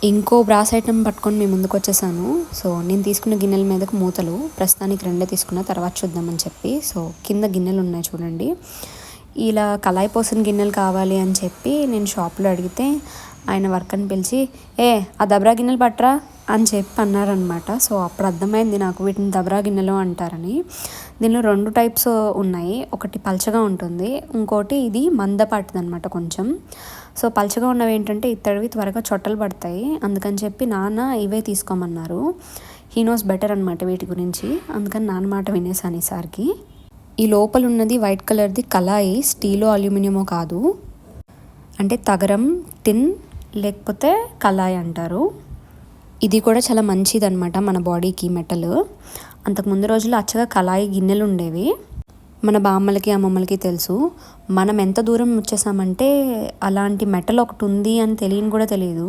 ఇంకో brass item పట్టుకొని మీ ముందుకు వచ్చేసాను. సో నేను తీసుకున్న గిన్నెల మీదకు మూతలు ప్రస్తుతానికి రెండే తీసుకున్న, తర్వాత చూద్దామని చెప్పి. సో కింద గిన్నెలు ఉన్నాయి చూడండి. ఇలా కళాయి పోసిన గిన్నెలు కావాలి అని చెప్పి నేను షాప్లో అడిగితే ఆయన వర్కర్ని పిలిచి ఆ దబ్రా గిన్నెలు పట్టరా అని చెప్పి అన్నారనమాట. సో అప్పుడు అర్థమైంది నాకు వీటిని దబ్రా గిన్నెలు అంటారని. దీనిలో 2 టైప్స్ ఉన్నాయి. ఒకటి పల్చగా ఉంటుంది, ఇంకోటి ఇది మందపాటిది అనమాట కొంచెం. సో పల్చగా ఉన్నవి ఏంటంటే ఇత్తడివి త్వరగా చొట్టలు పడతాయి, అందుకని చెప్పి నాన్న ఇవే తీసుకోమన్నారు. హీ నోస్ బెటర్ అనమాట వీటి గురించి, అందుకని నాన్న మాట వినేసాను ఈసారికి. ఈ లోపల ఉన్నది వైట్ కలర్ది కళాయి, స్టీలో అల్యూమినియమో కాదు, అంటే తగరం టిన్ లేకపోతే కళాయి అంటారు. ఇది కూడా చాలా మంచిది అనమాట మన బాడీకి, మెటల్. అంతకుముందు రోజుల్లో అచ్చగా కళాయి గిన్నెలు ఉండేవి. మన బామ్మలకి అమ్మమ్మలకి తెలుసు. మనం ఎంత దూరం వచ్చేసామంటే అలాంటి మెటల్ ఒకటి ఉంది అని తెలియని కూడా తెలియదు.